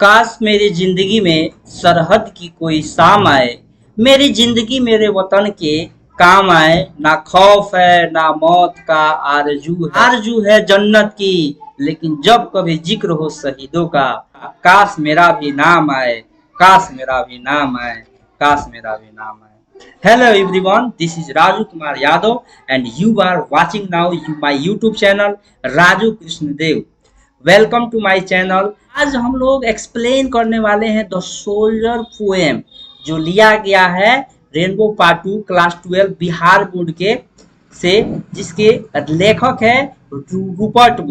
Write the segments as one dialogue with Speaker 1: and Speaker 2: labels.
Speaker 1: काश मेरी जिंदगी में सरहद की कोई शाम आए, मेरी जिंदगी मेरे वतन के काम आए। ना खौफ है ना मौत का आरजू है जन्नत की, लेकिन जब कभी जिक्र हो शहीदों का, काश मेरा भी नाम आए, काश मेरा भी नाम आए, काश मेरा भी नाम आए। Hello everyone, this is Raju Kumar Yadav and you are watching now my YouTube channel Raju Krishnadev. Welcome to my channel. आज हम लोग एक्सप्लेन करने वाले हैं द सोल्जर पोएम, जो लिया गया है rainbow part 2 class 12 Bihar board के से, जिसके लेखक है रूपर्ट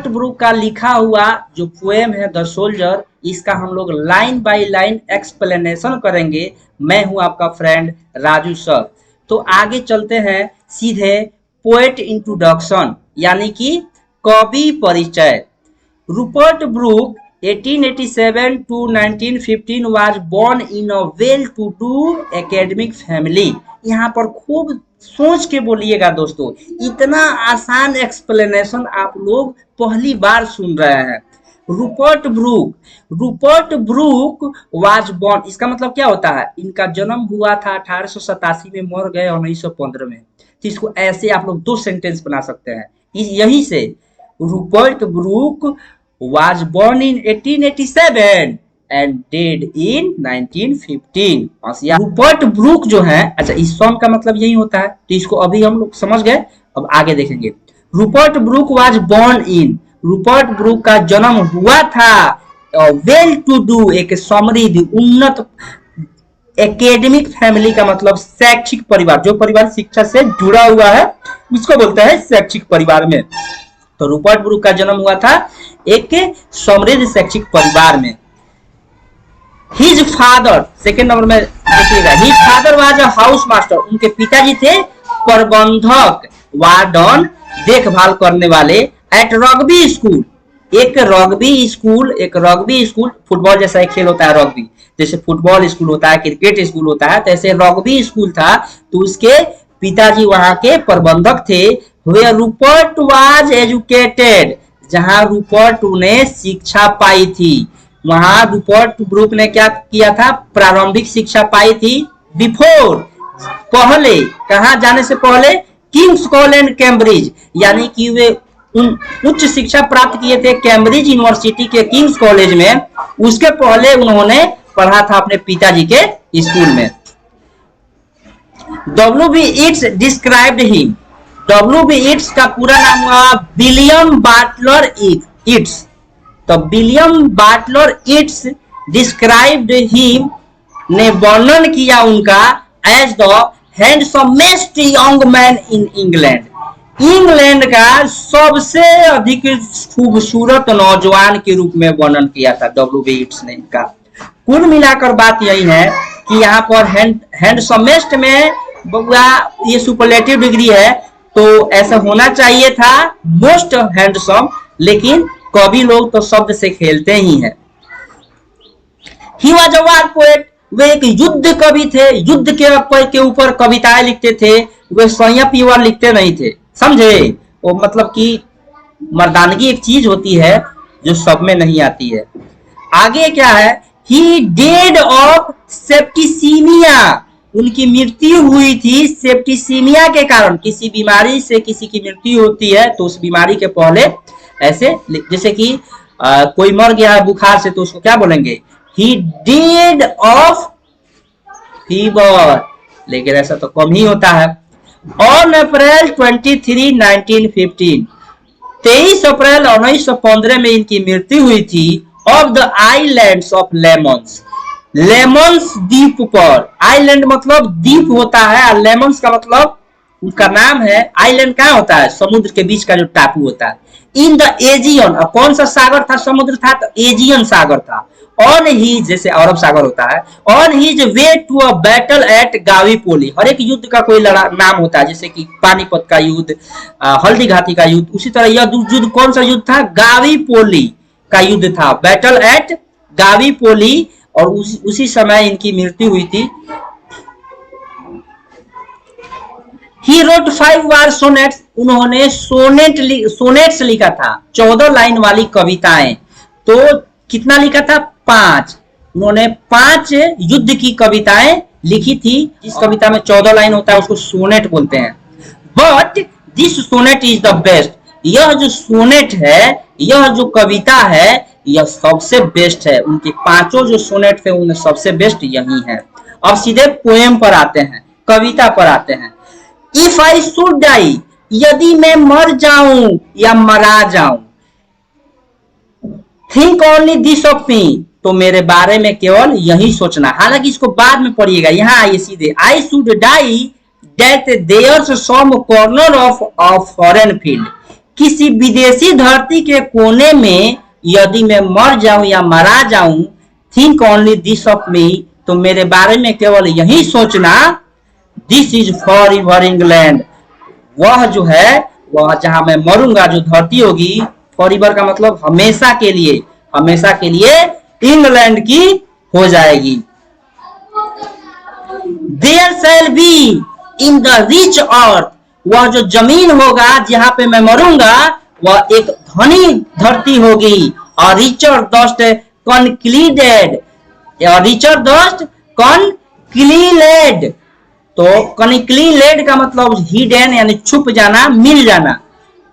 Speaker 1: ब्रूक का लिखा हुआ जो पोएम है द सोल्जर। इसका हम लोग लाइन बाय लाइन एक्सप्लेनेशन करेंगे। मैं हूं आपका फ्रेंड राजू सर। तो आगे चलते हैं सीधे पोएट इंट्रोडक्शन, यानी कि कवि परिचय। Rupert Brooke 1887 to 1915 was born in a well-to-do academic family। यहाँ पर खूब सोच के बोलिएगा दोस्तों, इतना आसान एक्सप्लेनेशन आप लोग पहली बार सुन रहे हैं। रूपर्ट ब्रूक वाज बॉर्न, इसका मतलब क्या होता है? इनका जन्म हुआ था 1887 में, मर गए 1915 में। तो इसको ऐसे आप लोग दो सेंटेंस बना सकते हैं यहीं से। Rupert Brooke was born in 1887 and died in 1915। Rupert Brooke जो है, अच्छा इस सॉन्ग का मतलब यही होता है, तो इसको अभी हम लोग समझ गए। अब आगे देखेंगे। Rupert Brooke was born in, Rupert Brooke का जन्म हुआ था वेल टू डू, एक समृद्ध उन्नत एकेडमिक फैमिली का मतलब शैक्षिक परिवार, जो परिवार शिक्षा से जुड़ा हुआ है उसको बोलते हैं शैक्षिक परिवार में। तो रूपर्ट ब्रूक का जन्म हुआ था एक समृद्ध शैक्षिक परिवार में। हिज फादर, सेकेंड नंबर में देखिएगा, his father was a house master, उनके पिताजी थे प्रबंधक, वार्डन देखभाल करने वाले। एट रग्बी स्कूल, एक रग्बी स्कूल फुटबॉल जैसा एक खेल होता है रग्बी, जैसे फुटबॉल स्कूल होता है, क्रिकेट स्कूल होता है, तो ऐसे रग्बी स्कूल था। तो उसके पिताजी वहां के प्रबंधक थे। Where रूपर्ट was educated, जहां रूपर्ट ने शिक्षा पाई थी, वहां रूपर्ट ब्रूक ने क्या किया था? प्रारंभिक शिक्षा पाई थी। बिफोर, पहले, कहा जाने से पहले? किंग्स कॉलेज कैम्ब्रिज, यानी कि वे उच्च शिक्षा प्राप्त किए थे कैम्ब्रिज यूनिवर्सिटी के किंग्स कॉलेज में। उसके पहले उन्होंने पढ़ा था अपने पिताजी के स्कूल में। W.B. Yeats described him, W.B. Yeats का पूरा नाम हुआ विलियम बाटलर ईट्स। तो William Butler Yeats described him, ने वर्णन किया उनका as the handsomest young man in England, England का सबसे अधिक खूबसूरत नौजवान के रूप में वर्णन किया था W.B. Yeats ने इनका। कुल मिलाकर बात यही है कि यहाँ पर हैंडसमेस्ट में ये सुपरलेटिव डिग्री है, तो ऐसा होना चाहिए था मोस्ट हैंडसम, लेकिन कवि लोग तो शब्द से खेलते ही हैं। He was a war poet, वे एक युद्ध कवि थे, युद्ध के ऊपर कविताएं लिखते थे, वे संयम युवा लिखते नहीं थे, समझे? वो मतलब कि मर्दानगी एक चीज होती है जो सब में नहीं आती है। आगे क्या है? ही डेड ऑफ सेप्टिसीमिया, उनकी मृत्यु हुई थी सेप्टिसीमिया के कारण। किसी बीमारी से किसी की मृत्यु होती है तो उस बीमारी के पहले ऐसे, जैसे कि कोई मर गया है बुखार से, तो उसको क्या बोलेंगे? ही डेड ऑफ फीवर, लेकिन ऐसा तो कम ही होता है। ऑन अप्रैल 23, 1915, 23 अप्रैल 1915 में इनकी मृत्यु हुई थी। Of the islands of lemons, lemons द्वीप पर, आइलैंड मतलब द्वीप होता है, लेमन्स का मतलब उनका नाम है। आइलैंड क्या होता है? समुद्र के बीच का जो टापू होता है। इन द एजियन, कौन सा सागर था? समुद्र था, तो एजियन सागर था। ऑन ही, जैसे अरब सागर होता है, on his way to a battle at Gallipoli, हर एक युद्ध का कोई नाम होता है, जैसे कि पानीपत का युद्ध, हल्दी घाटी का युद्ध, उसी तरह यह युद्ध कौन सा युद्ध था? गावीपोली का युद्ध था, बैटल एट गावीपोली, और उसी समय इनकी मृत्यु हुई थी। ही रोट 5 वार सोनेट्स, उन्होंने सोनेट्स लिखा था, 14 लाइन वाली कविताएं। तो कितना लिखा था? 5। उन्होंने 5 युद्ध की कविताएं लिखी थी। इस कविता में 14 लाइन होता है, उसको सोनेट बोलते हैं। But this sonnet is the best. यह जो सोनेट है, यह जो कविता है, यह सबसे बेस्ट है। उनके 5 जो सोनेट थे उनमें सबसे बेस्ट यही है। अब सीधे पोएम पर आते हैं, कविता पर आते हैं। इफ आई शुड डाई, यदि मैं मर जाऊं या मरा जाऊं, think only this of me, तो मेरे बारे में केवल यही सोचना। हालांकि इसको बाद में पढ़िएगा, यहाँ आइए सीधे। I should die that there's some corner of foreign field, किसी विदेशी धरती के कोने में यदि मैं मर जाऊं या मरा जाऊं, think only this of me, तो मेरे बारे में केवल यही सोचना। This is for ever England, वह जो है, वह जहां मैं मरूंगा, जो धरती होगी, फॉर एवर का मतलब हमेशा के लिए, हमेशा के लिए इंग्लैंड की हो जाएगी। There shall be in the rich earth, वह जो जमीन होगा जहां पे मैं मरूंगा, वह एक धनी धरती होगी। और रिचर डस्ट कॉन्क्लीडेड, रिचर डस्ट कॉन्क्लीलेड, तो कॉन्क्लीलेड का मतलब हिडन यानी छुप जाना, मिल जाना।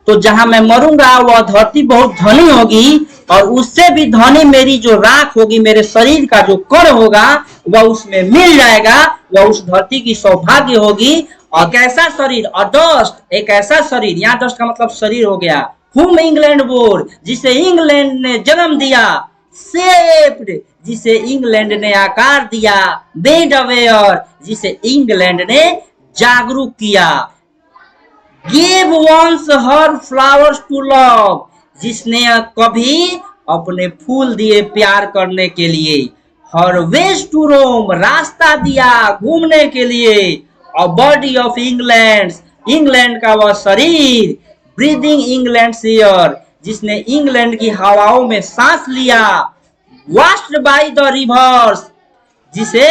Speaker 1: तो जहां मैं मरूंगा वह धरती बहुत धनी होगी, और उससे भी धनी मेरी जो राख होगी, मेरे शरीर का जो कण होगा, वह उसमें मिल जाएगा। वह उस धरती की सौभाग्य होगी। और कैसा शरीर? और डस्ट, एक ऐसा शरीर, यहाँ डस्ट का मतलब शरीर हो गया। हुम इंग्लैंड बोर, जिसे इंग्लैंड ने जन्म दिया। शेप्ड, जिसे इंग्लैंड ने आकार दिया। मेड अवेयर, जिसे इंग्लैंड ने जागरूक किया। Give once her flowers to love, जिसने कभी अपने फूल दिए प्यार करने के लिए। हर वेज टू रोम, रास्ता दिया घूमने के लिए। A body of England, England का वह शरीर। ब्रीदिंग इंग्लैंड एयर, जिसने इंग्लैंड की हवाओं में सांस लिया। वॉश्ड बाय द रिवर्स, जिसे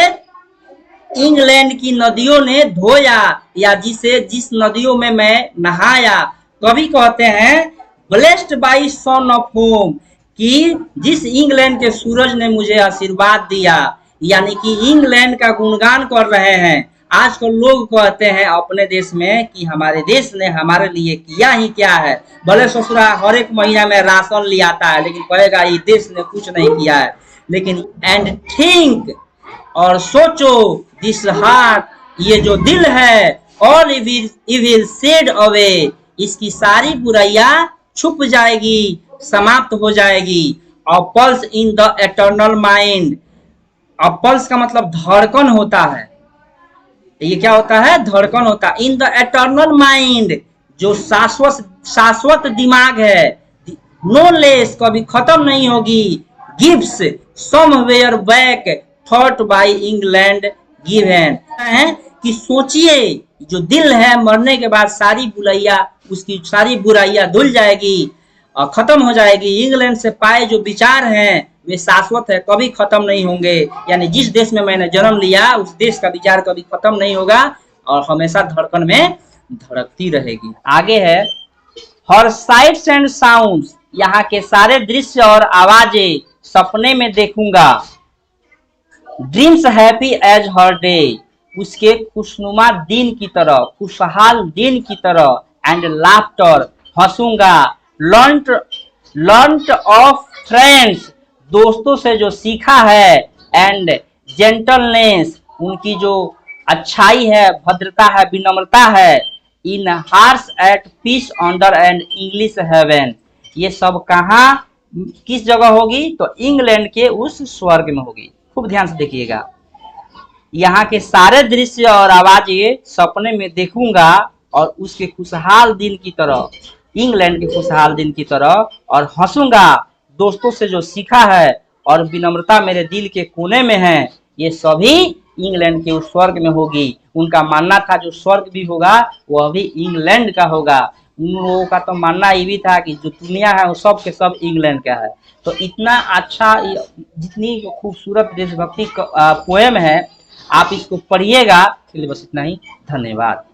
Speaker 1: इंग्लैंड की नदियों ने धोया, या जिस नदियों में मैं नहाया। कवि कहते हैं blessed by sun of home, कि जिस इंग्लैंड के सूरज ने मुझे आशीर्वाद दिया। यानी कि इंग्लैंड का गुणगान कर रहे हैं। आजकल लोग कहते हैं अपने देश में कि हमारे देश ने हमारे लिए किया ही क्या है। भले ससुरा हर एक महीना में राशन ले आता है, लेकिन कहेगा ये देश ने कुछ नहीं किया है। लेकिन एंड थिंक, और सोचो, दिस हार्ट, ये जो दिल है, ऑल इविल सेड अवे, इसकी सारी बुराइयां छुप जाएगी, समाप्त हो जाएगी। और pulse in the eternal mind, और पल्स का मतलब धड़कन होता है। ये क्या होता है? धड़कन होता है। इन द एटर्नल माइंड, जो शाश्वत दिमाग है। नो लेस, कभी खत्म नहीं होगी। Gives somewhere back, thought by England given, है कि सोचिए, जो दिल है मरने के बाद सारी बुराइयां, उसकी सारी बुराइयां धुल जाएगी और खत्म हो जाएगी। इंग्लैंड से पाए जो विचार हैं वे शाश्वत है, कभी खत्म नहीं होंगे। यानी जिस देश में मैंने जन्म लिया उस देश का विचार कभी खत्म नहीं होगा और हमेशा धड़कन में धड़कती रहेगी। आगे है हर साइट्स एंड साउंड्स, यहाँ के सारे दृश्य और आवाजें सपने में देखूंगा। Dreams happy as her day, उसके खुशनुमा दिन की तरह, खुशहाल दिन की तरह। एंड लाफ्टर, हंसूंगा। लर्न्ड ऑफ फ्रेंड्स, दोस्तों से जो सीखा है। एंड जेंटलनेस, उनकी जो अच्छाई है, भद्रता है, विनम्रता है। In hearts at peace under and English heaven, ये सब कहाँ किस जगह होगी? तो इंग्लैंड के उस स्वर्ग में होगी। खूब ध्यान से देखिएगा। यहाँ के सारे दृश्य और आवाजें सपने में देखूंगा और उसके खुशहाल दिन की तरह, इंग्लैंड के खुशहाल दिन की तरह। और हंसूंगा, दोस्तों से जो सीखा है। और विनम्रता मेरे दिल के कोने में है। ये सभी इंग्लैंड के उस स्वर्ग में होगी। उनका मानना था जो स्वर्ग भी होगा वह भी इंग्लैंड का होगा। उन लोगों का तो मानना ये भी था कि जो दुनिया है वो सब के सब इंग्लैंड का है। तो इतना अच्छा, जितनी खूबसूरत देशभक्ति पोएम है, आप इसको पढ़िएगा। चलिए बस इतना ही, धन्यवाद।